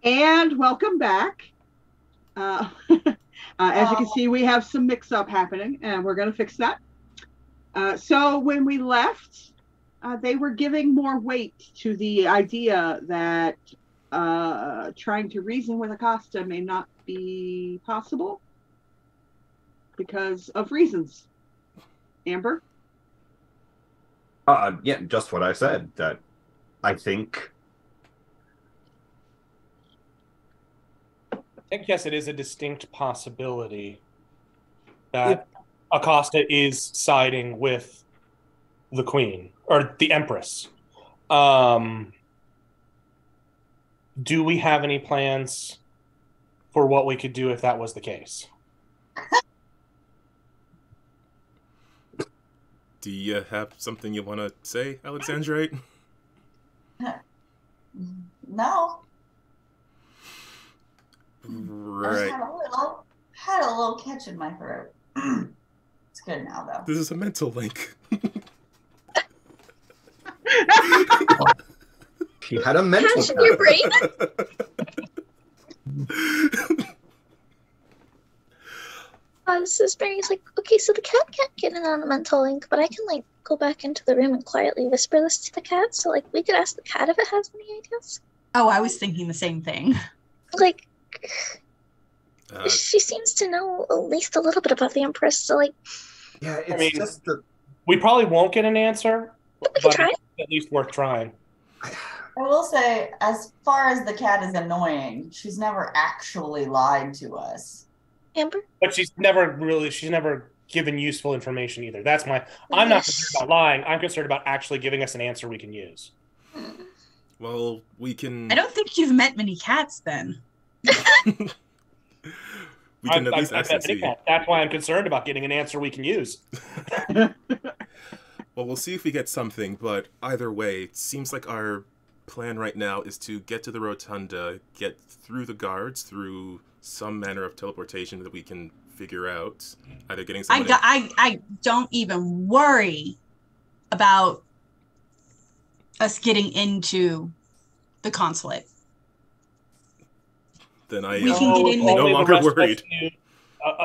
And welcome back. As you can Oh, see, we have some mix-up happening, and we're going to fix that. So when we left, they were giving more weight to the idea that trying to reason with Acasta may not be possible because of reasons. Amber? Yeah, just what I said. That I think. I think, yes, it is a distinct possibility If, that Acosta is siding with the Queen or the Empress. Um, do we have any plans for what we could do if that was the case? Do you have something you want to say, Alexandrite? no. I just Right. had a little catch in my throat. It's good now though. This is a mental link. She had a mental Catch in your brain? This is Barry's like, okay, so the cat can't get in on a mental link, but I can like go back into the room and quietly whisper this to the cat. So like we could ask the cat if it has any ideas. Oh, I was thinking the same thing. Like she seems to know at least a little bit about the Empress, so like Yeah, it's just that we probably won't get an answer, but we could try. it's at least worth trying. I will say, as far as the cat is annoying, she's never actually lied to us. Amber? But she's never given useful information either. I'm not concerned about lying. I'm concerned about actually giving us an answer we can use. Well, we can. I don't think you've met many cats then. We can at least ask and see. That's why I'm concerned about getting an answer we can use. Well, we'll see if we get something, but either way, it seems like our plan right now is to get to the rotunda, get through the guards, through some manner of teleportation that we can figure out. Either getting someone I don't even worry about us getting into the consulate. Then I We can get in no longer worried.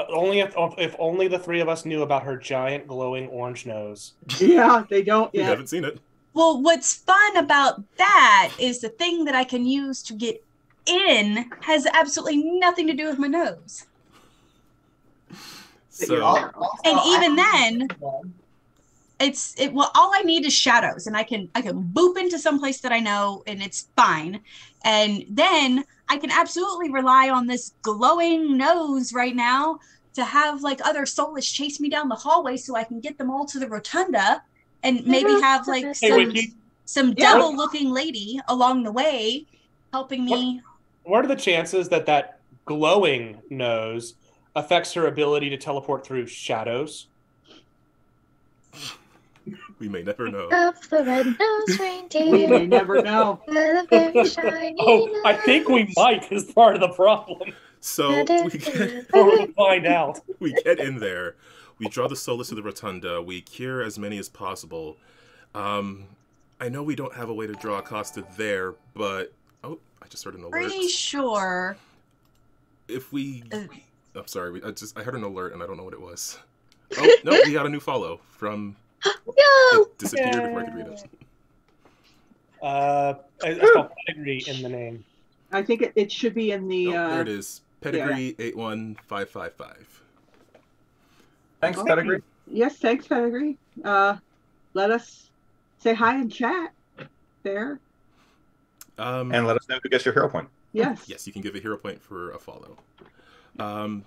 Only if only the three of us knew about her giant glowing orange nose. Yeah, they don't We yet. haven't seen it. Well, what's fun about that is the thing that I can use to get in has absolutely nothing to do with my nose. So, And even then, well, all I need is shadows, and I can boop into some place that I know, and it's fine. And then I can absolutely rely on this glowing nose right now to have like other soulless chase me down the hallway so I can get them all to the rotunda, and maybe have like some devil looking lady along the way helping me. What are the chances that that glowing nose affects her ability to teleport through shadows? we may never know. Of the red-nosed reindeer. We may never know. With a very shiny I think we might is part of the problem. So We'll find out. we get in there, we draw the soulless to the rotunda, we cure as many as possible. I know we don't have a way to draw Acosta there, but I just heard an alert. Pretty sure. If we, I'm sorry, I heard an alert and I don't know what it was. Oh no, we got a new follow from. No! It disappeared before I could read it. It's called pedigree in the name. I think it should be in the... there it is. Pedigree 81555. Thanks, Okay. Pedigree. Yes, thanks, Pedigree. Let us say hi in chat there. And let us know who gets your hero point. Yes. Yes, you can give a hero point for a follow.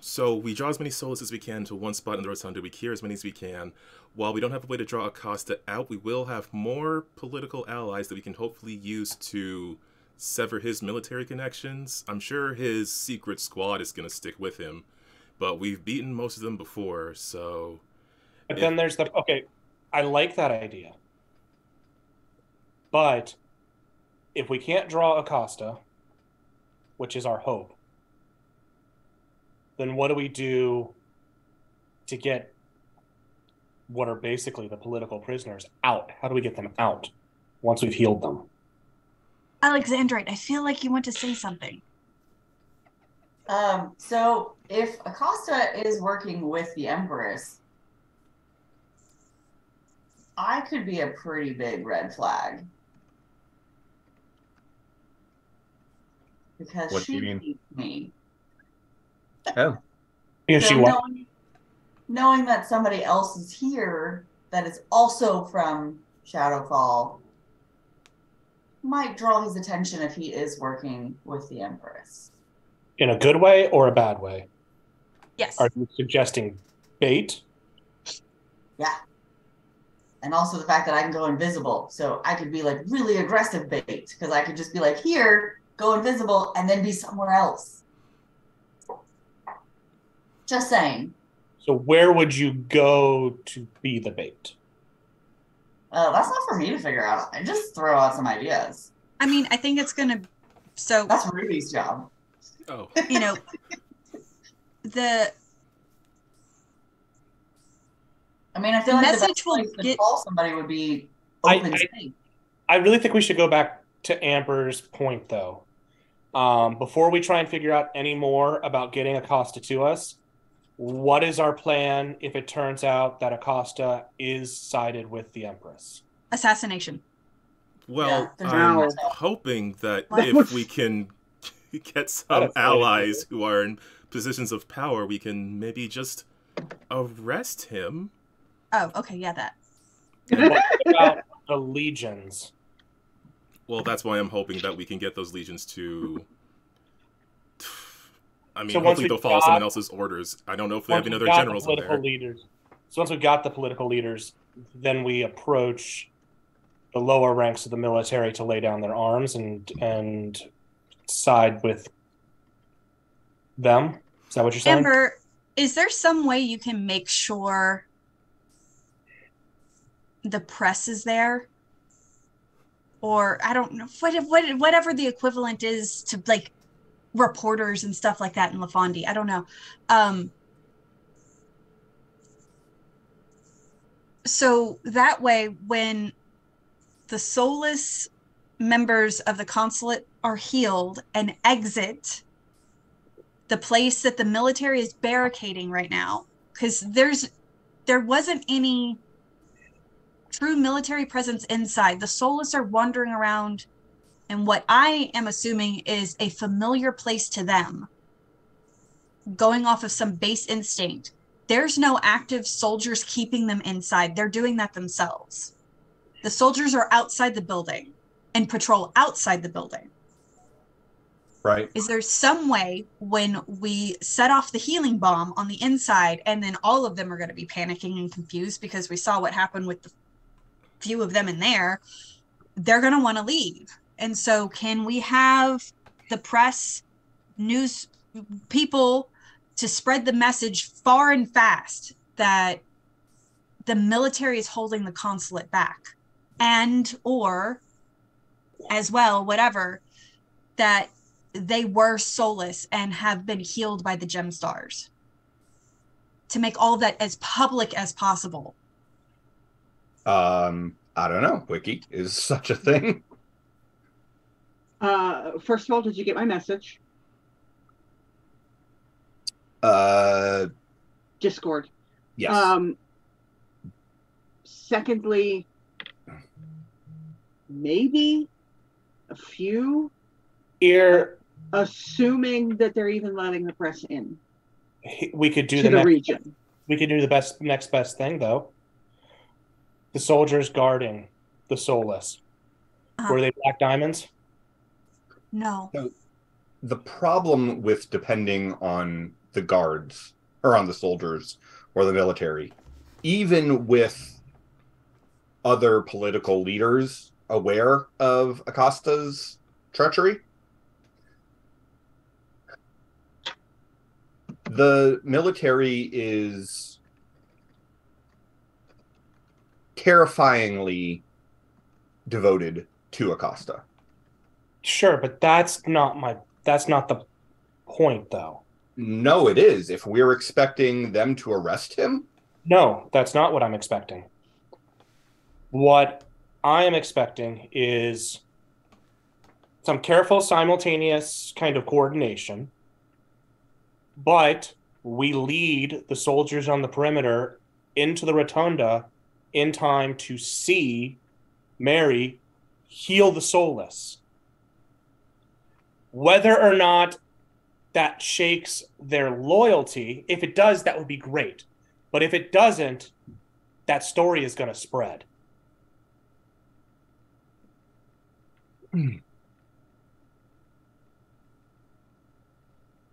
So we draw as many souls as we can to one spot in the rotunda. We cure as many as we can. While we don't have a way to draw Acosta out, we will have more political allies that we can hopefully use to sever his military connections. I'm sure his secret squad is going to stick with him, but we've beaten most of them before, so... But then there's the... Okay, I like that idea. But if we can't draw Acasta, which is our hope, then what do we do to get what are basically the political prisoners out? How do we get them out once we've healed them? Alexandrite, I feel like you want to say something. So if Acasta is working with the Empress, I could be a pretty big red flag. Because What do you she mean? beat me. Oh. Because she So won. knowing that somebody else is here that is also from Shadowfall might draw his attention if he is working with the Empress. In a good way or a bad way? Yes. Are you suggesting bait? Yeah. And also the fact that I can go invisible. So I could be like really aggressive bait because I could just be like, here, go invisible, and then be somewhere else. Just saying. So where would you go to be the bait? That's not for me to figure out. I just throw out some ideas. I mean, I think it's gonna. So that's Ruby's job. Oh, you know, I mean, I feel like the message best will place to get. call somebody would be open space. I really think we should go back to Amber's point, though. Before we try and figure out any more about getting Acasta to us, what is our plan if it turns out that Acasta is sided with the Empress? Assassination. well, Yeah, I'm hoping that if we can get some allies who are in positions of power, we can maybe just arrest him. Oh, okay, yeah, that. What about the legions? Well, that's why I'm hoping that we can get those legions to... I mean, So hopefully they'll follow someone else's orders. I don't know if we have any other generals in there. So once we've got the political leaders, then we approach the lower ranks of the military to lay down their arms and side with them. Is that what you're saying? Amber, is there some way you can make sure the press is there? Or I don't know, whatever the equivalent is to like reporters and stuff like that in LaFondi. I don't know. So that way, when the soulless members of the consulate are healed and exit the place that the military is barricading right now, because there wasn't any true military presence inside. The soulless are wandering around in what I am assuming is a familiar place to them, going off of some base instinct. There's no active soldiers keeping them inside. They're doing that themselves. The soldiers are outside the building and patrol outside the building. Right. Is there some way when we set off the healing bomb on the inside, and then all of them are going to be panicking and confused because we saw what happened with the few of them in there, they're going to want to leave. And so can we have the press, news people to spread the message far and fast that the military is holding the consulate back, and or as well, whatever, that they were soulless and have been healed by the GemStars, to make all of that as public as possible? I don't know. Wiki is such a thing. First of all, did you get my message? Discord. Yes. Secondly, maybe a few here, assuming that they're even letting the press in. We could do the region. We could do the next best thing, though. The soldiers guarding the soulless. Were they Black Diamonds? No. So the problem with depending on the guards or on the soldiers or the military, even with other political leaders aware of Acasta's treachery, the military is terrifyingly devoted to Acasta. Sure, but that's not the point, though. No, it is. If we're expecting them to arrest him? No, that's not what I'm expecting. What I am expecting is some careful, simultaneous kind of coordination But we lead the soldiers on the perimeter into the rotunda in time to see Mary heal the soulless. Whether or not that shakes their loyalty, if it does, that would be great. But if it doesn't, that story is going to spread.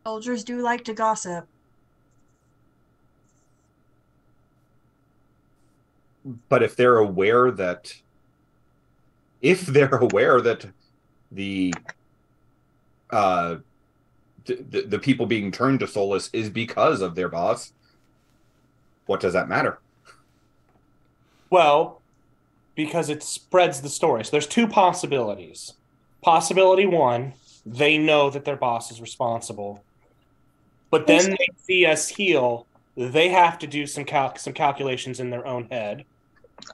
Soldiers do like to gossip. But if they're aware that the the people being turned to soulless is because of their boss, what does that matter? Well, because it spreads the story. So there's two possibilities. Possibility one, they know that their boss is responsible. But then they see us heal. They have to do some calculations in their own head.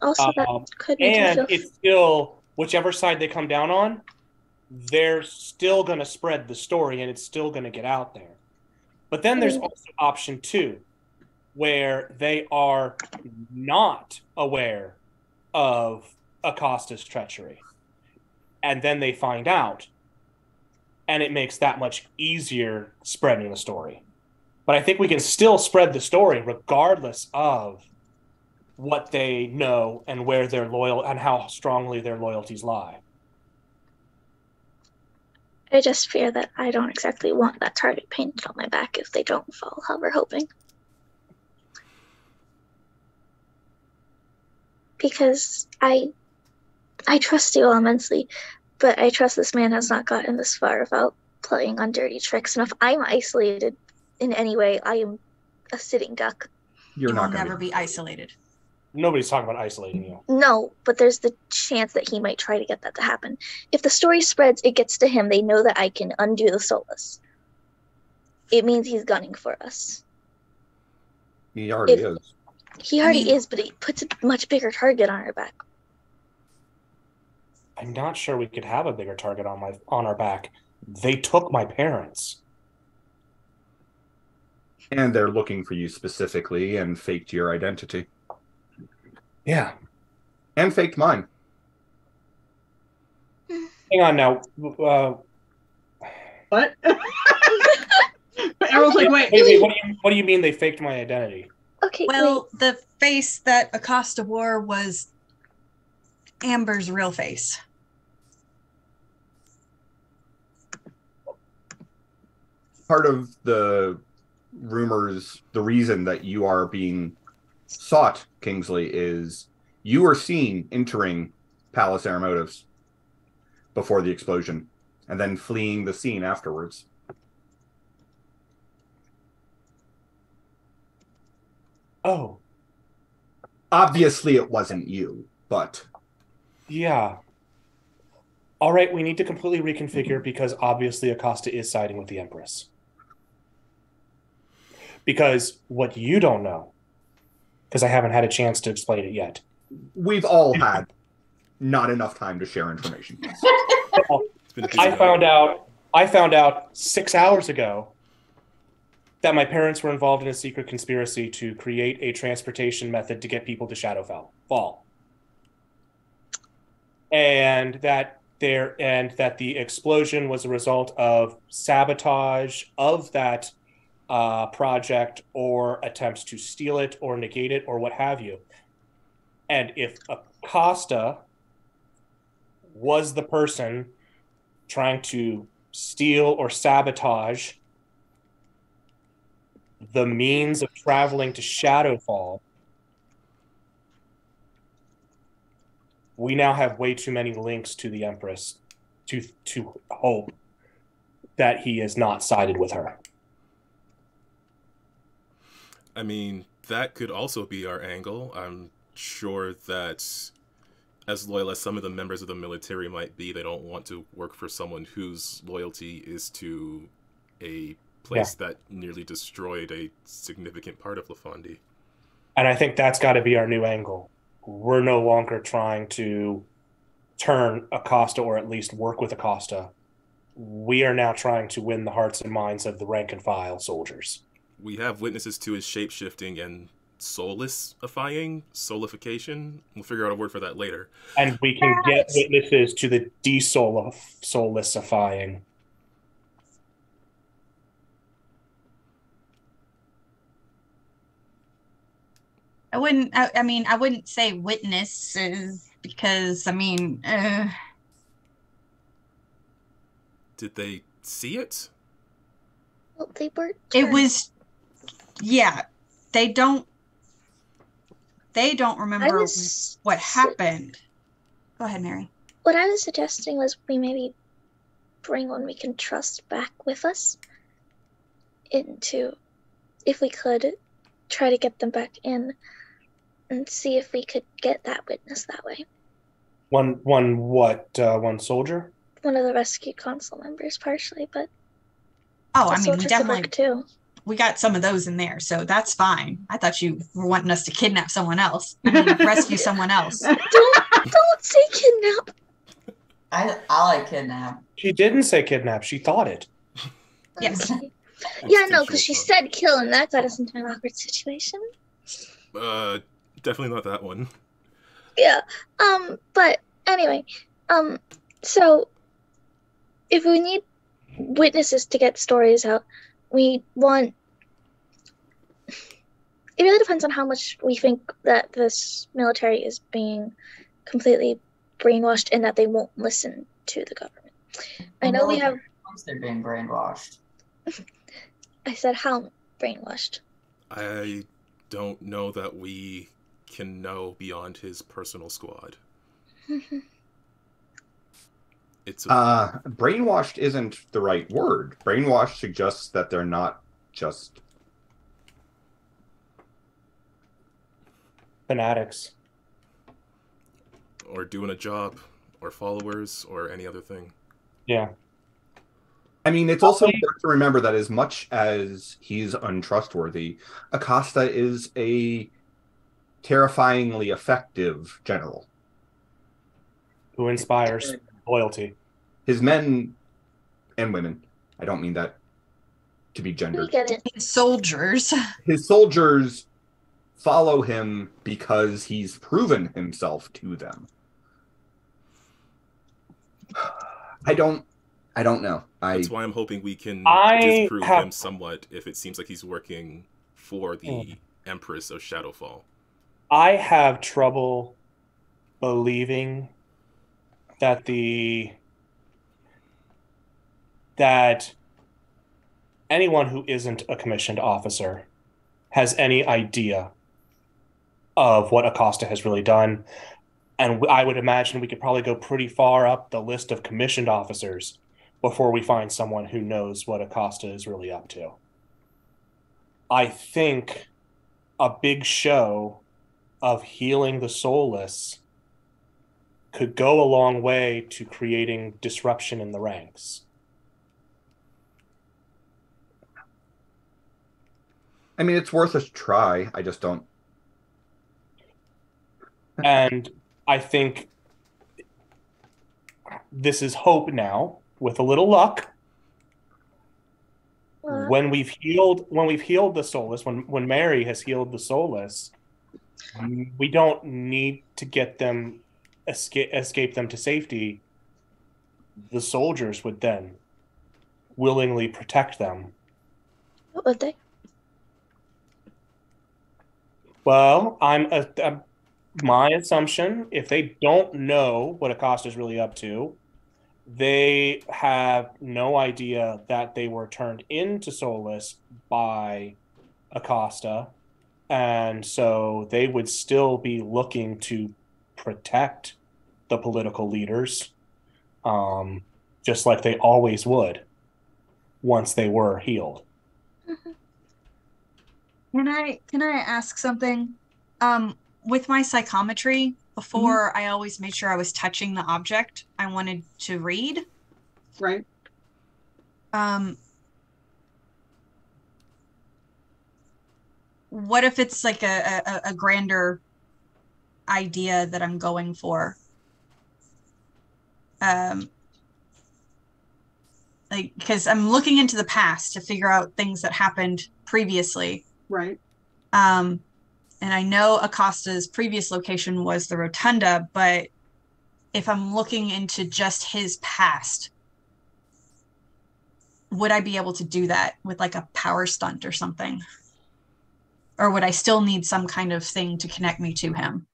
Also, that could make and you feel... it's still, whichever side they come down on, they're still going to spread the story and it's still going to get out there. But then there's also option two, where they are not aware of Acasta's treachery. And then they find out. And it makes that much easier spreading the story. But I think we can still spread the story regardless of what they know and where they're loyal and how strongly their loyalties lie. I just fear that I don't exactly want that target painted on my back if they don't fall how we're hoping. Because I trust you all immensely, but I trust this man has not gotten this far without playing on dirty tricks. And if I'm isolated in any way, I am a sitting duck. You will never be isolated. Nobody's talking about isolating you. No, but there's the chance that he might try to get that to happen. If the story spreads, it gets to him. They know that I can undo the Solus. It means he's gunning for us. He already is. He already is, but it puts a much bigger target on our back. I'm not sure we could have a bigger target on our back. They took my parents. And they're looking for you specifically and faked your identity. Yeah. And faked mine. Hang on now. What? Errol's like, wait. What do you mean they faked my identity? Okay. Well, the face that Acasta wore was Amber's real face. Part of the rumors, the reason that you are being sought, Kingsley, is you were seen entering Palace Aeromotives before the explosion and then fleeing the scene afterwards. Oh. Obviously it wasn't you, but... Yeah. All right, we need to completely reconfigure because obviously Acasta is siding with the Empress. Because what you don't know, because I haven't had a chance to explain it yet. We've all had not enough time to share information. I found out 6 hours ago that my parents were involved in a secret conspiracy to create a transportation method to get people to Shadowfall. And that the explosion was a result of sabotage of that project or attempts to steal it or negate it or what have you. And if Acasta was the person trying to steal or sabotage the means of traveling to Shadowfall, we now have way too many links to the Empress to hope that he is not sided with her. I mean, that could also be our angle. I'm sure that as loyal as some of the members of the military might be, they don't want to work for someone whose loyalty is to a place that nearly destroyed a significant part of Lafondie. And I think that's got to be our new angle. We're no longer trying to turn Acasta or at least work with Acasta we are now trying to win the hearts and minds of the rank and file soldiers. We have witnesses to his shape-shifting and soullessifying, soulification. We'll figure out a word for that later. And we can get witnesses to the soullessifying. I wouldn't say witnesses because, Did they see it? Well, they were. It was, yeah. They don't remember what happened. Go ahead, Mary. What I was suggesting was we maybe bring one we can trust back with us into, if we could, try to get them back in and see if we could get that witness that way. One soldier? One of the rescue council members, partially, but we definitely too. We got some of those in there, so that's fine. I thought you were wanting us to kidnap someone else. Rescue someone else. Don't say kidnap. I like kidnap. She didn't say kidnap. She thought it. Yes. Yeah, no, because she said kill, and that got us into an awkward situation. Definitely not that one. Yeah. But anyway, so if we need witnesses to get stories out, it really depends on how much we think that this military is being completely brainwashed and that they won't listen to the government. I know we have. They're being brainwashed. I said how brainwashed. I don't know that we can know beyond his personal squad. It's brainwashed isn't the right word. Brainwashed suggests that they're not just fanatics or doing a job or followers or any other thing. Yeah. I mean, it's also important to remember that as much as he's untrustworthy, Acasta is a terrifyingly effective general who inspires loyalty. His men and women, I don't mean that to be gendered. His soldiers. His soldiers follow him because he's proven himself to them. I don't know. That's why I'm hoping we can disprove him somewhat if it seems like he's working for the Empress of Shadowfall. I have trouble believing that that anyone who isn't a commissioned officer has any idea of what Acasta has really done. And I would imagine we could probably go pretty far up the list of commissioned officers before we find someone who knows what Acasta is really up to. I think a big show of healing the soulless could go a long way to creating disruption in the ranks. I mean, it's worth a try. I just don't. And I think this is hope now. With a little luck, when we've healed the soulless, when Mary has healed the soulless, we don't need to get them escape them to safety. The soldiers would then willingly protect them. What would they? Well, my assumption, if they don't know what Acasta is really up to, they have no idea that they were turned into soulless by Acasta, and so they would still be looking to protect the political leaders, just like they always would once they were healed. Can I ask something? With my psychometry, before I always made sure I was touching the object I wanted to read. Right. What if it's like a grander idea that I'm going for? like, because I'm looking into the past to figure out things that happened previously. Right. And I know Acosta's previous location was the Rotunda, but if I'm looking into just his past, would I be able to do that with like a power stunt or something? Or would I still need some kind of thing to connect me to him?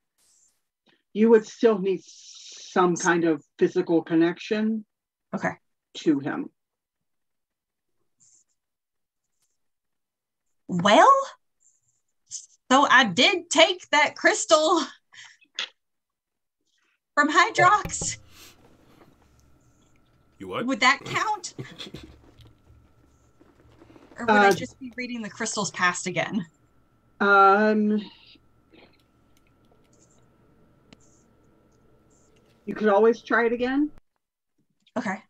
You would still need some kind of physical connection Okay. to him. Well, so I did take that crystal from Hydrox. You what? Would that count? Or would I just be reading the crystal's past again? You could always try it again. Okay.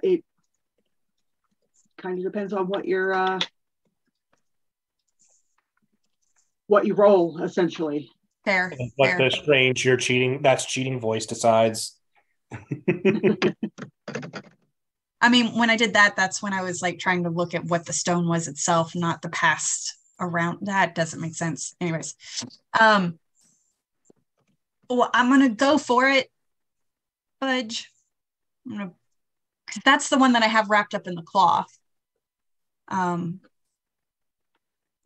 It kind of depends on what you roll, essentially. Fair. Like fair. the strange, you're cheating. That's cheating voice decides. I mean, when I did that, that's when I was like trying to look at what the stone was itself, not the past around. That doesn't make sense. Anyways, well, I'm gonna go for it, Fudge. That's the one that I have wrapped up in the cloth.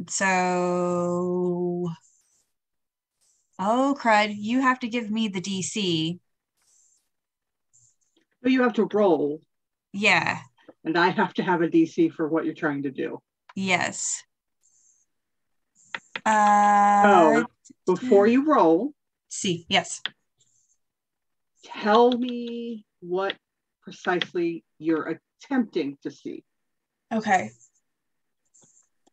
So, oh crud! You have to give me the DC. But you have to roll. Yeah. And I have to have a DC for what you're trying to do. Yes. So before you roll, see, yes. Tell me what precisely you're attempting to see. Okay.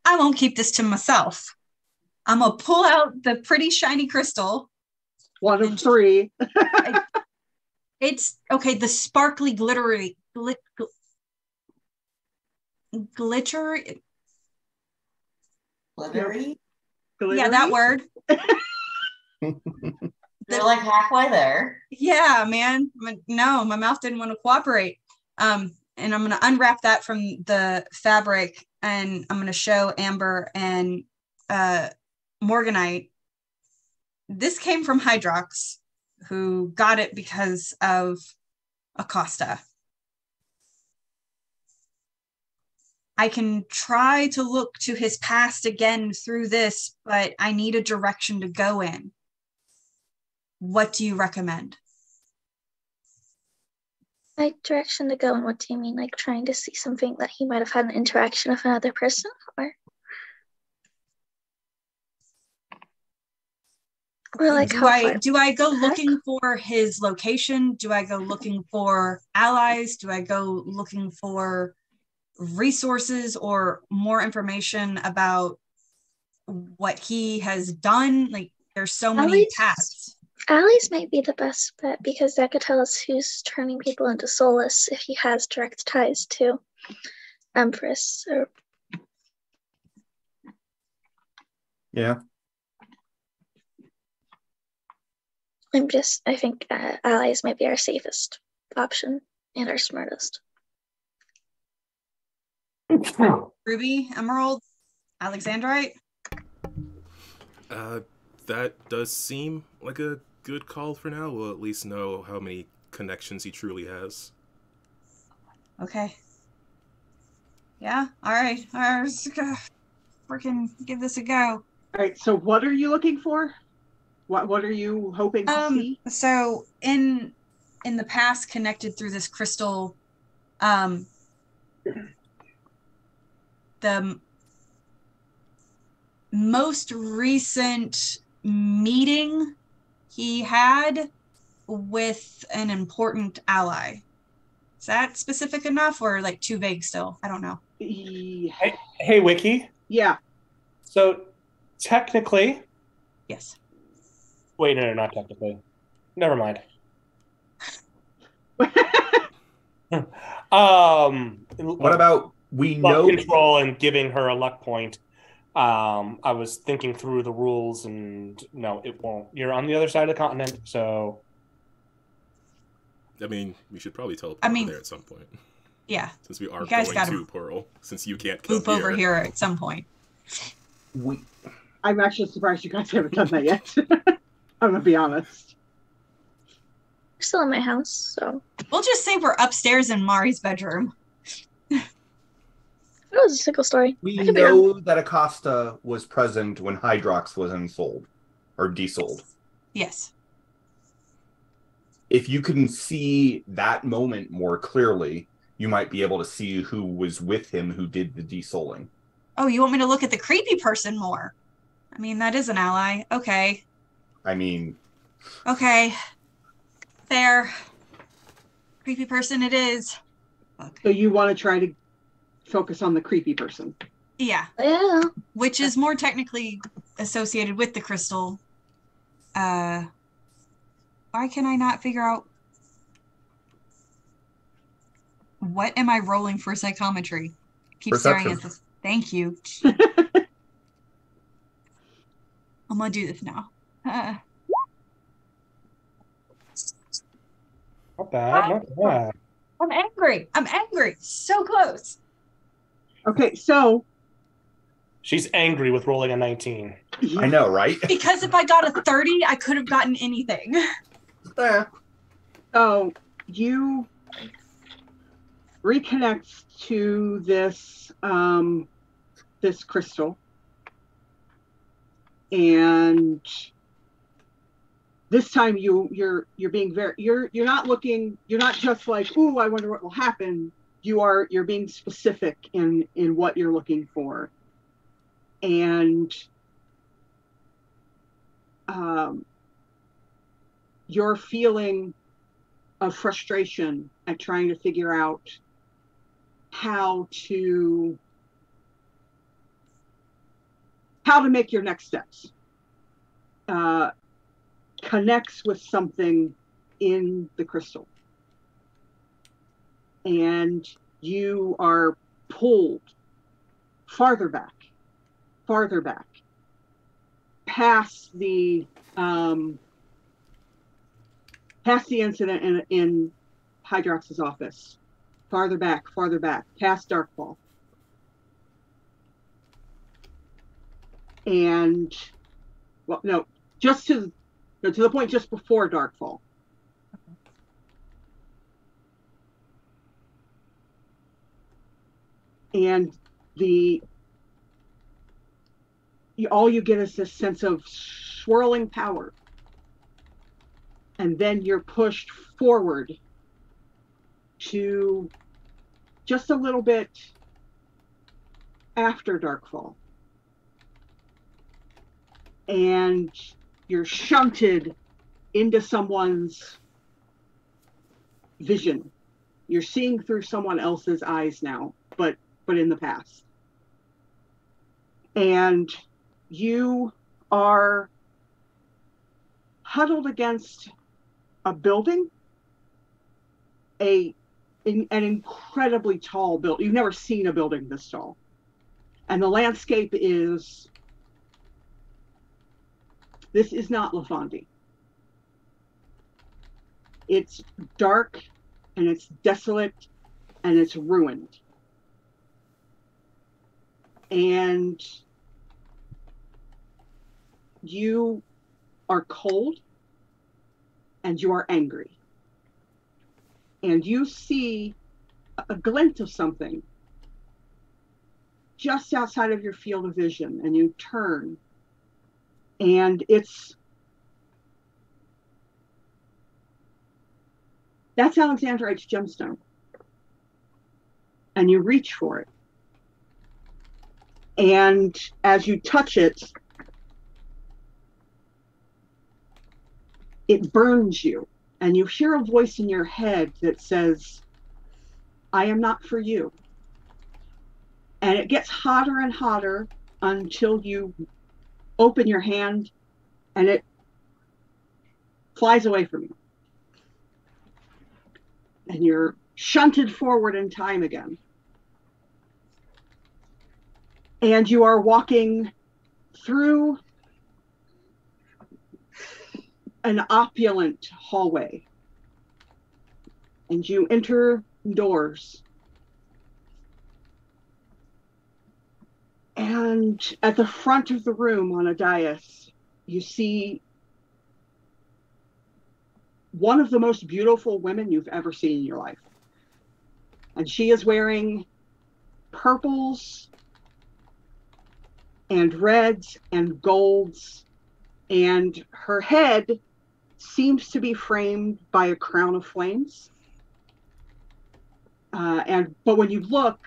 I won't keep this to myself. I'm gonna pull out the pretty shiny crystal. One of three. It's okay. The sparkly, glittery, glittery. Glittery? Yeah, that word. They're like halfway there. Yeah, man. No, my mouth didn't want to cooperate. And I'm going to unwrap that from the fabric, and I'm going to show Amber and Morganite. This came from Hydrox, who got it because of Acasta. I can try to look to his past again through this, but I need a direction to go in. What do you recommend? Like direction to go, and what do you mean? Like trying to see something that he might have had an interaction with another person, or like do I go looking for his location? Do I go looking for allies? Do I go looking for resources or more information about what he has done? Like, there's so many paths. Allies might be the best bet, because that could tell us who's turning people into soulless if he has direct ties to Empress. Or... Yeah. I think allies might be our safest option and our smartest. Ruby, Emerald, Alexandrite? That does seem like a good call for now. We'll at least know how many connections he truly has. Okay. Yeah, all right. Let's freaking give this a go. All right, so what are you looking for? What are you hoping to see? So in the past, connected through this crystal, the most recent meeting he had with an important ally. Is that specific enough, or like too vague still? I don't know. Hey, Wiki. Yeah. So technically, yes. Wait, no, not technically. Never mind. What about we know control and giving her a luck point? I was thinking through the rules, and no, it won't. You're on the other side of the continent, so. I mean, we should probably teleport over there at some point. Yeah. Since we are You guys going gotta to Pearl, since you can't come Loop over here at some point. I'm actually surprised you guys haven't done that yet. I'm gonna be honest. We're still in my house, so We'll just say we're upstairs in Mari's bedroom. it was a single story. We I could be wrong. know that Acasta was present when Hydrox was unsold or desold. Yes. If you can see that moment more clearly, you might be able to see who was with him who did the desoling. Oh, you want me to look at the creepy person more? I mean, that is an ally. Okay. I mean, Okay. Fair. Creepy person it is. Okay. So you want to try to focus on the creepy person. Yeah. Yeah. Which is more technically associated with the crystal. Why can I not figure out what am I rolling for psychometry? Keep staring at this. Thank you. I'm gonna do this now. Not bad, not bad. I'm angry. I'm angry. So close. Okay, so She's angry with rolling a 19. I know, right? Because if I got a 30, I could have gotten anything. So you reconnect to this this crystal, and this time you're being very you're not looking, you're not just like, ooh, I wonder what will happen. You're being specific in what you're looking for, and you're feeling of frustration at trying to figure out how to make your next steps. Connects with something in the crystal, and you are pulled farther back, past the incident in Hydrox's office, farther back, past Darkfall. And, well, no, just to the point just before Darkfall. And all you get is this sense of swirling power. And then you're pushed forward to just a little bit after Darkfall. And you're shunted into someone's vision. You're seeing through someone else's eyes now, but in the past. And you are huddled against a building, an incredibly tall building. You've never seen a building this tall. And the landscape is, this is not Lafandi. It's dark, and it's desolate, and it's ruined. And you are cold, and you are angry. And you see a glint of something just outside of your field of vision, and you turn, and that's Alexandrite's gemstone. And you reach for it. And as you touch it, it burns you. And you hear a voice in your head that says, I am not for you. And it gets hotter and hotter until you open your hand and it flies away from you. And you're shunted forward in time again. And you are walking through an opulent hallway. And you enter doors And at the front of the room on a dais, you see one of the most beautiful women you've ever seen in your life. And she is wearing purples and reds and golds, and her head seems to be framed by a crown of flames. But when you look,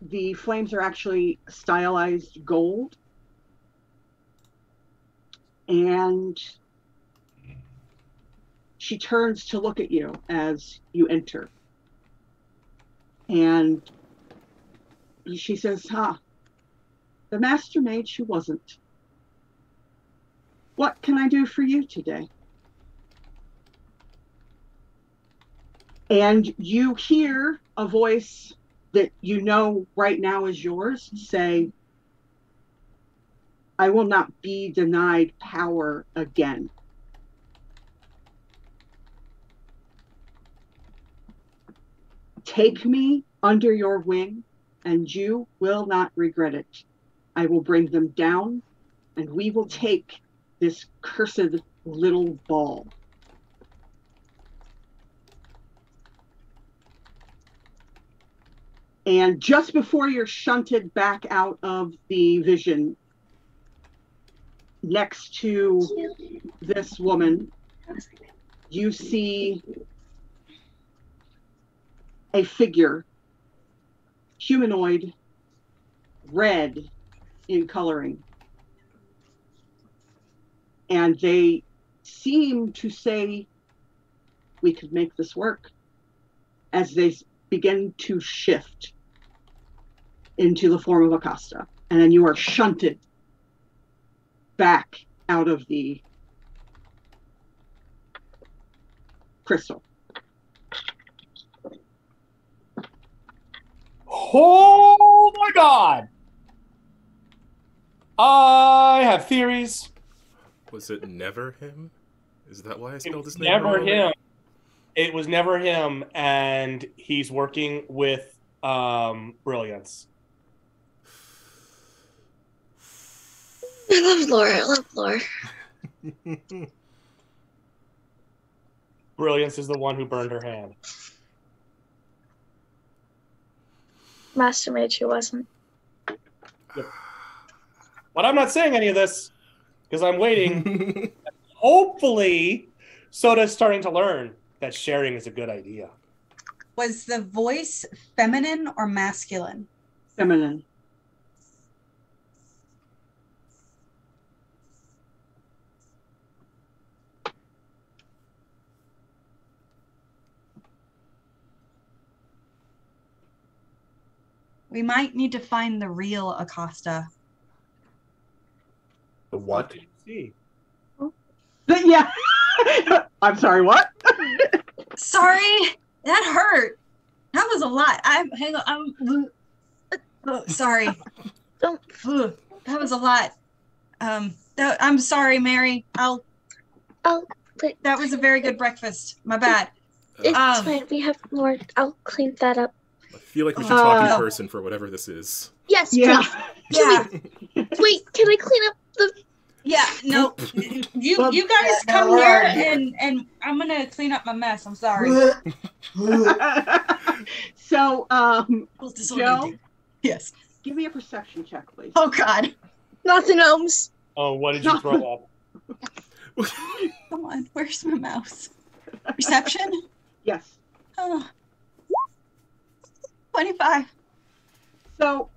the flames are actually stylized gold. And she turns to look at you as you enter. And she says, the master maid, she wasn't. What can I do for you today? And you hear a voice that you know right now is yours say, I will not be denied power again. Take me under your wing, and you will not regret it. I will bring them down, and we will take this cursed little ball. And just before you're shunted back out of the vision, next to this woman, you see a figure, humanoid, red in coloring. And they seem to say, we could make this work, as they begin to shift into the form of Acasta. And then you are shunted back out of the crystal. Oh my god! I have theories. Was it never him? Is that why I spelled his name Never wrong? him. It was never him, and he's working with Brilliance. I love lore. I love lore. Brilliance is the one who burned her hand. Master mage who wasn't. But I'm not saying any of this because I'm waiting. Hopefully, Soda's starting to learn that sharing is a good idea. Was the voice feminine or masculine? Feminine. We might need to find the real Acasta. The what? See. Yeah. I'm sorry, what? Sorry, that hurt. That was a lot. Hang on. Sorry. Don't. That was a lot. I'm sorry, Mary. But That was a very good breakfast. My bad. it's fine. We have more. I'll clean that up. I feel like we should talk in no. person for whatever this is. Yes, Yeah. please. Yeah. Wait, can I clean up the? Yeah. No. Well, You guys yeah, come no, here we're and I'm gonna clean up my mess. I'm sorry. So, Joe, Yes. give me a perception check, please. Oh God. Not the gnomes. Oh, what did you throw up? Come on. Where's my mouse? Perception. Yes. Oh. 25. So,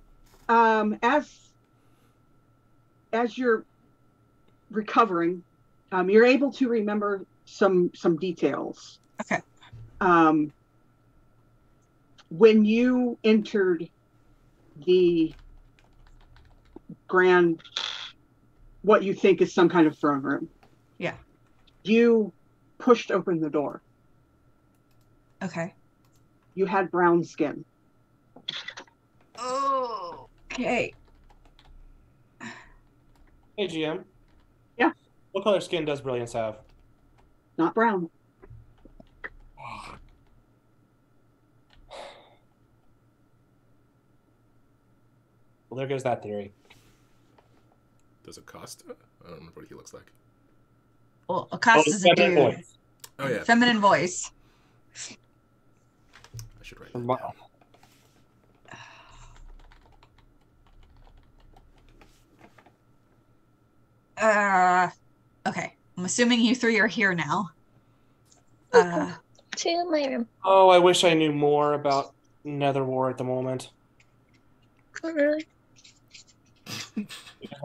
as you're recovering, you're able to remember some details. Okay. When you entered the grand, what you think is some kind of throne room. Yeah. You pushed open the door. Okay. You had brown skin. Oh. Okay. Hey, GM. Yeah. What color skin does Brilliance have? Not brown. Well, there goes that theory. Does Acasta? I don't remember what he looks like. Well, Acasta's a dude. Voice. Oh yeah, Feminine voice. I should write that down. Okay. I'm assuming you three are here now. To my room. Oh, I wish I knew more about Nether War at the moment. Oh, really?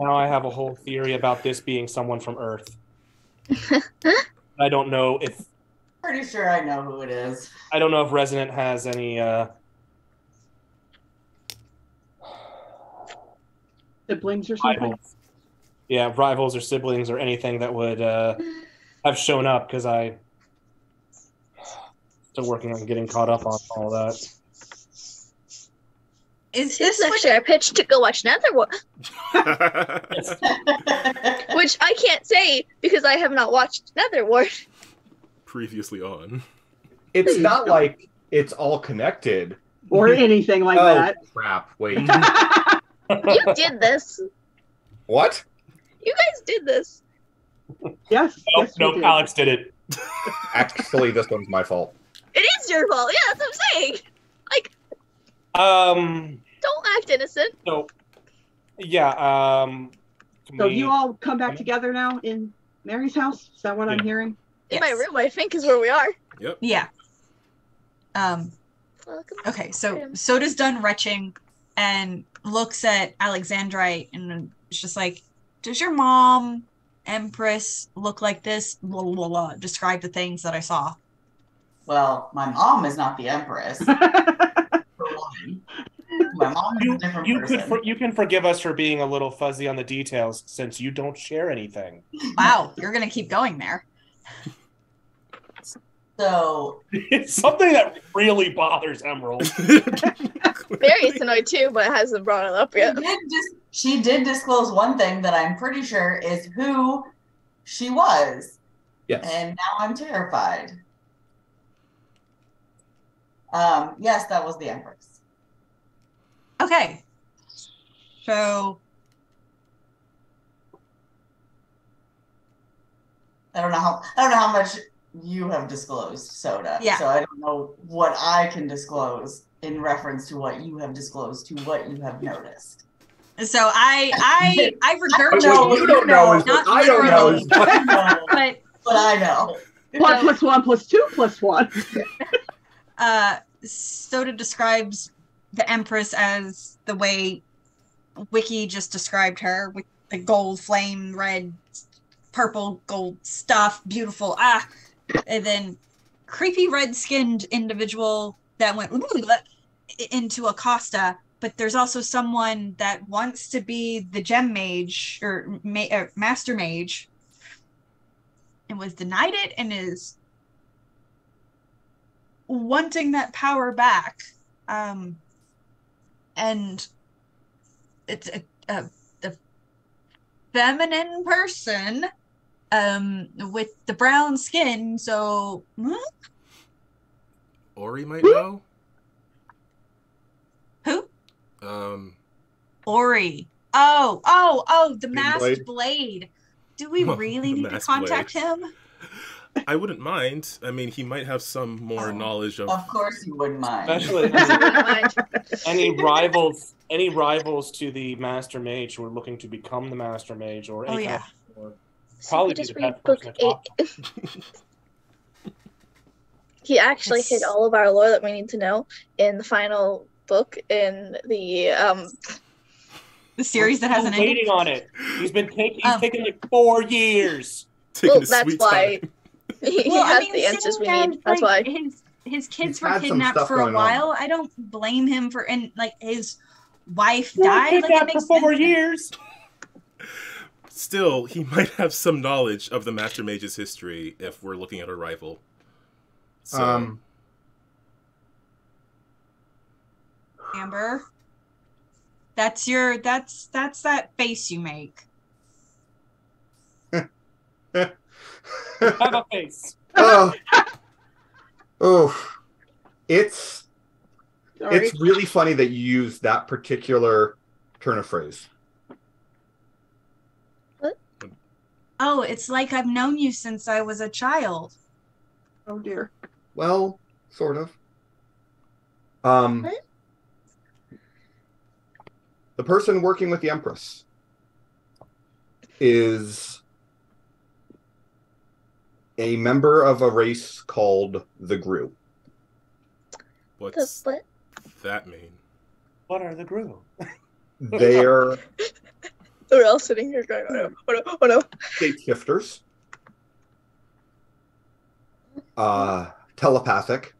Now I have a whole theory about this being someone from Earth. I don't know if Pretty sure I know who it is. Resonant has any Siblings or something. rivals. Yeah, rivals or siblings or anything that would have shown up, because I still working on getting caught up on all that. Is This this is actually our pitch to go watch Netherworld, Yes. which I can't say because I have not watched Netherworld. Previously on. It's not like it's all connected. Or anything like Oh, that. crap. Wait. You did this. What? You guys did this. Yes. Nope, yes, we nope, did. Alex did it. Actually, this one's my fault. It is your fault. Yeah, that's what I'm saying. Don't act innocent. So, yeah, So you all come back together now in Mary's house? Is that what I'm Yeah. hearing? In my Yes. room, I think, is where we are. Yep. Yeah. Welcome. Okay, so Soda's done retching and looks at Alexandrite and is just like, does your mom, Empress, look like this? Blah, blah, blah. Describe the things that I saw. Well, my mom is not the Empress. For one. My mom is a different person. You can forgive us for being a little fuzzy on the details, since you don't share anything. Wow, you're gonna keep going there. So It's something that really bothers Emerald. Barry's annoyed too, but hasn't brought it up yet. she did disclose one thing that I'm pretty sure is who she was. Yes. And now I'm terrified. Yes, that was the Empress. Okay. So I don't know how much you have disclosed, Soda. Yeah. So I don't know what I can disclose in reference to what you have disclosed to what you have noticed. I regurgitated. know, What you don't know is not what I don't know. literally. Is what... But But I know. 1 plus 1 plus 2 plus 1. Soda describes the Empress as the way Wiki just described her, with the gold flame, red, purple, gold stuff, beautiful. And then creepy red-skinned individual that went into Acasta. But there's also someone that wants to be the gem mage or master mage, and was denied it and is wanting that power back. And it's a feminine person with the brown skin. So Ori might know. who? The Ori. Oh, the Green masked Blade. blade. Do we really The need to masked contact blade. him? I wouldn't mind. I mean, he might have some more knowledge of. Of course you wouldn't mind. Especially Mind. any rivals to the Master Mage who are looking to become the Master Mage, or any Oh, yeah. or So probably we be just the read best book person to talk 8. He actually hid all of our lore that we need to know in the final book in the The series that hasn't Still ended. waiting on it. He's taken like 4 years. Taking well, his that's sweet why time. he Well, has I mean, the answers we seeing need. as, That's why. like, his kids He's were had some kidnapped stuff for a going on. while. I don't blame him for, and like his wife Well, died. Like, it kidnapped makes for 4 sense. years. Still, he might have some knowledge of the Master Mage's history if we're looking at a rival. So, Amber, that's that face you make. Have a face. oh, it's Sorry. really funny that you use that particular turn of phrase. Oh, it's like I've known you since I was a child. Oh dear. Well, sort of. What? The person working with the Empress is a member of a race called the Gru. What's What? that mean? What are the Gru? They're We're all sitting here going, oh no. shapeshifters, telepathic,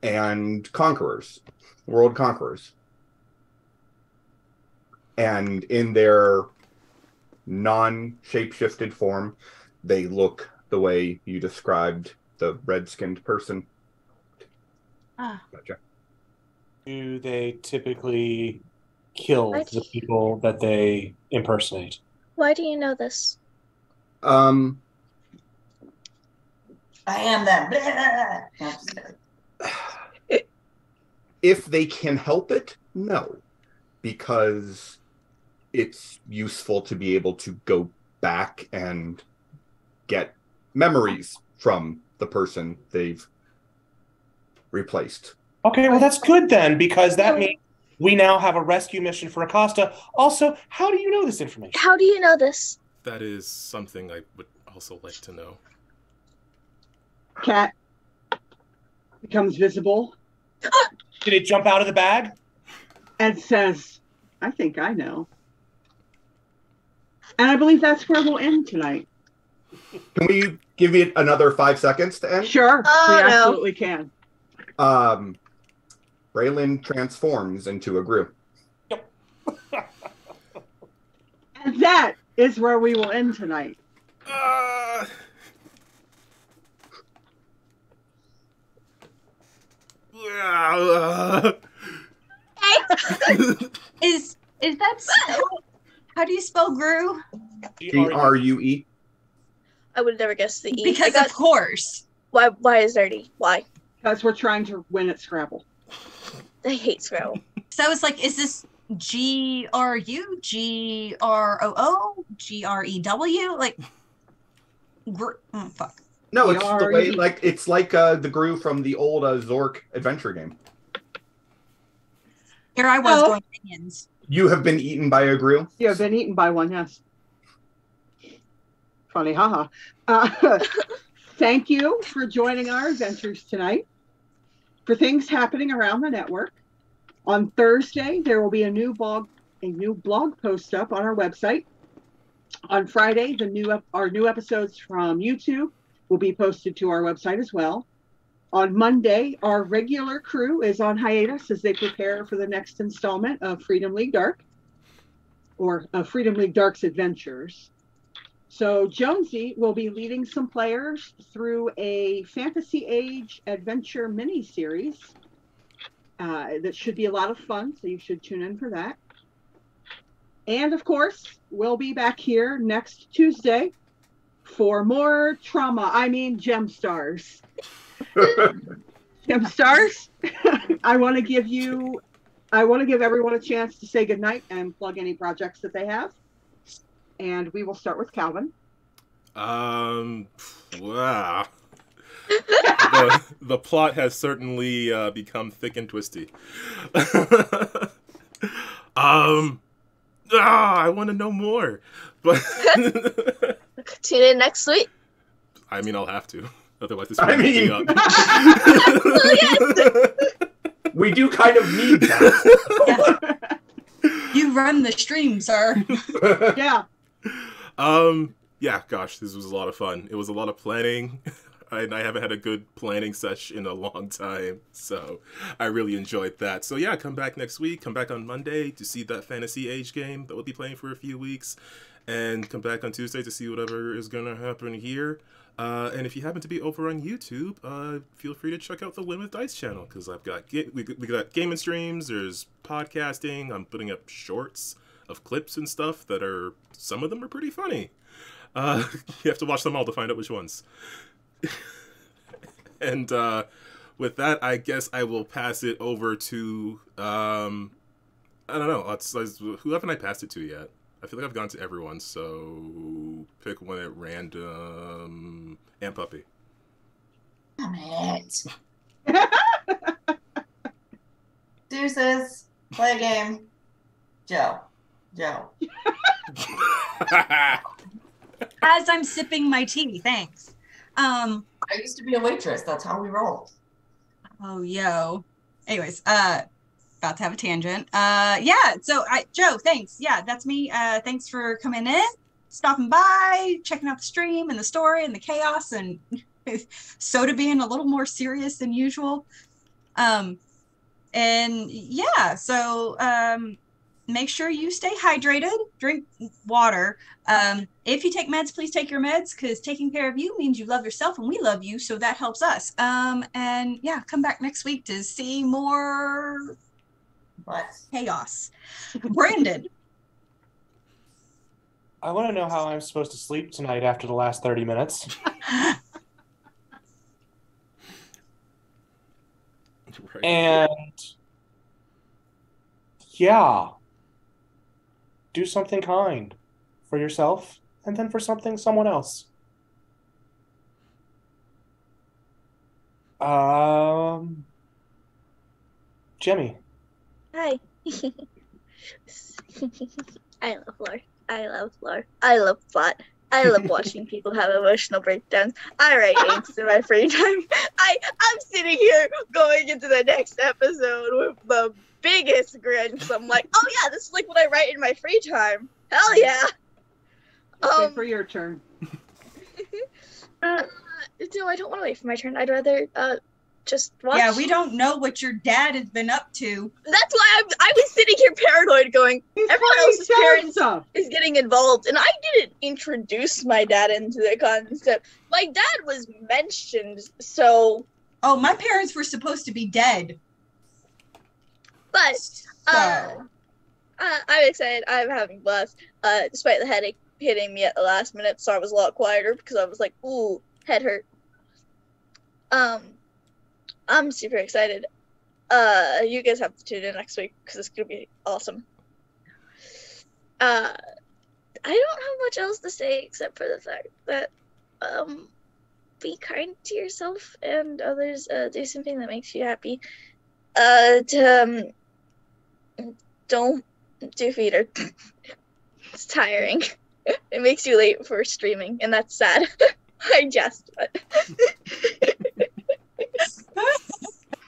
and conquerors, world conquerors. And in their non-shape-shifted form, they look the way you described the red-skinned person. Ah. Gotcha. Do they typically kill Why the people that they impersonate? Why do you know this? I am that. Blah, blah, blah. No, just kidding. If they can help it, no. Because it's useful to be able to go back and get memories from the person they've replaced. Okay, well that's good then, because that means we now have a rescue mission for Acasta. Also, how do you know this information? How do you know this? That is something I would also like to know. Cat becomes visible Did it jump out of the bag? and says, I think I know. And I believe that's where we'll end tonight. Can we give it another 5 seconds to end? Sure, Oh, we no. absolutely can. Raylan transforms into a Gru. And that is where we will end tonight. Is that how do you spell Gru? Grue. I would never guess the E. Because of course. Why is there an E? Why? Because we're trying to win at Scrabble. I hate Scrabble. So it's like, is this GRU, GROO, GREW? Like, oh, fuck. No, it's the way, GRE. like, it's like the Gru from the old Zork adventure game. Here I was Oh. going minions. You have been eaten by a Gru? You have been eaten by one, yes. Funny, haha. Thank you for joining our adventures tonight. For things happening around the network, on Thursday there will be a new blog post up on our website. On Friday, our new episodes from YouTube will be posted to our website as well. On Monday, our regular crew is on hiatus as they prepare for the next installment of Freedom League Dark, or Freedom League Dark's Adventures. So Jonesy will be leading some players through a Fantasy Age adventure mini-series that should be a lot of fun, so you should tune in for that. And of course, we'll be back here next Tuesday for more GemStars. GemStars, I want to give everyone a chance to say goodnight and plug any projects that they have. And we will start with Calvin. Wow. The plot has certainly become thick and twisty. I want to know more, but Tune in next week. I mean, I'll have to. Otherwise, this I will mean- up. We do kind of need that. You run the stream, sir. Yeah. Yeah, gosh, this was a lot of fun. It was a lot of planning. I haven't had a good planning sesh in a long time, so I really enjoyed that. So yeah, come back next week. Come back on Monday to see that Fantasy Age game that we'll be playing for a few weeks, and come back on Tuesday to see whatever is gonna happen here. And if you happen to be over on YouTube, feel free to check out the Win with Dice channel, because I've got we got gaming streams. There's podcasting. I'm putting up shorts of clips and stuff that are, some of them are pretty funny. You have to watch them all to find out which ones. And with that, I guess I will pass it over to I don't know. Who haven't I passed it to yet? I feel like I've gone to everyone, so pick one at random. And Puppy. Damn it. Deuces. Play a game. Joe. As I'm sipping my tea, thanks. I used to be a waitress. That's how we roll. Oh, yo. Anyways, about to have a tangent. Yeah. So, Joe, thanks. Yeah, that's me. Thanks for coming in, stopping by, checking out the stream and the story and the chaos, and Soda being a little more serious than usual. And yeah, so make sure you stay hydrated, drink water. If you take meds, please take your meds, because taking care of you means you love yourself and we love you, so that helps us. And yeah, come back next week to see more chaos. Brandon. I want to know how I'm supposed to sleep tonight after the last 30 minutes. Right. And yeah, do something kind for yourself and then for someone else. Jimmy. Hi. I love lore. I love lore. I love plot. I love watching people have emotional breakdowns. I write inks in my free time. I'm sitting here going into the next episode with the biggest grin, because I'm like, oh yeah, this is like what I write in my free time. Hell yeah. Wait for your turn. No, I don't want to wait for my turn. I'd rather just watch. Yeah, we don't know what your dad has been up to. That's why I was sitting here paranoid going, everyone else's parents is getting involved. And I didn't introduce my dad into the concept. My dad was mentioned, so... Oh, my parents were supposed to be dead. But, I'm excited. I'm having blast. Despite the headache hitting me at the last minute, so I was a lot quieter because I was like, ooh, head hurt. I'm super excited. You guys have to tune in next week because it's gonna be awesome. I don't have much else to say except for the fact that be kind to yourself and others. Do something that makes you happy. Don't do feeder. It's tiring. It makes you late for streaming, and that's sad. I jest, but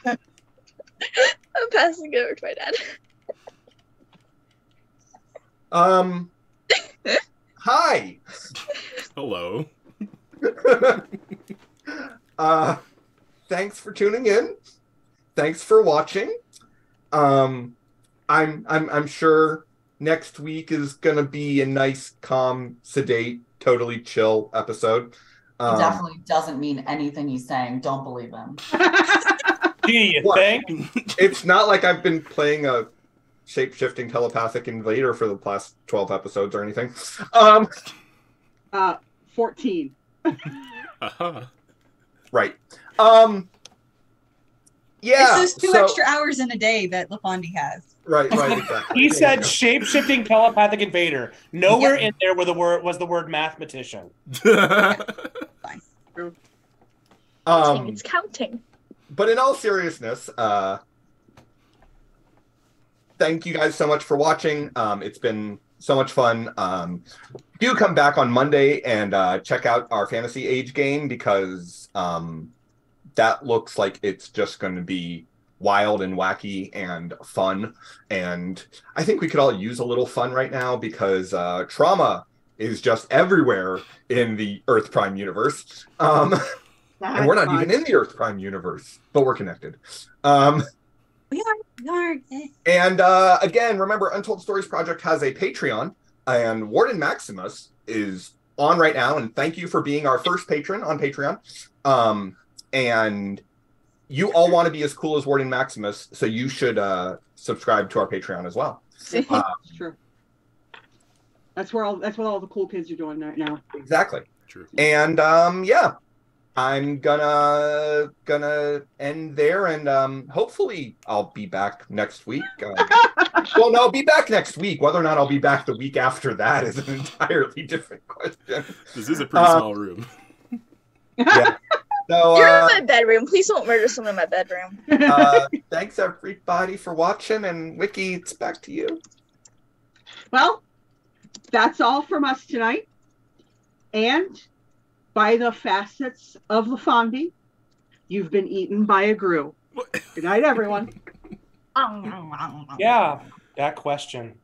I'm passing it over to my dad. Hi. Hello. Thanks for tuning in. Thanks for watching. I'm sure next week is gonna be a nice, calm, sedate, totally chill episode. He definitely doesn't mean anything he's saying. Don't believe him. Do you think? It's not like I've been playing a shape-shifting telepathic invader for the past 12 episodes or anything. 14. Uh-huh. Right. Yeah. It's those two extra hours in a day that LaFondi has. Right, exactly. He said shape-shifting telepathic invader. Nowhere in there was the word mathematician. Fine. It's counting. But in all seriousness, thank you guys so much for watching. It's been so much fun. Do come back on Monday and check out our Fantasy Age game, because that looks like it's just going to be wild and wacky and fun. And I think we could all use a little fun right now, because trauma is just everywhere in the Earth Prime universe. And we're not even in the Earth Prime universe, but we're connected. We are. And again, remember, Untold Stories Project has a Patreon, and Warden Maximus is on right now. And thank you for being our first patron on Patreon. And you all want to be as cool as Warden Maximus, so you should subscribe to our Patreon as well. It's true. That's what all the cool kids are doing right now. Exactly. True. And yeah, I'm gonna end there, and hopefully I'll be back next week. Well, no, I'll be back next week. Whether or not I'll be back the week after that is an entirely different question. This is a pretty small room. Yeah. So, You're in my bedroom. Please don't murder someone in my bedroom. thanks everybody for watching, and Wiki, it's back to you. Well, that's all from us tonight. And by the facets of the Fondy, you've been eaten by a Gru. Good night, everyone. Yeah, that question.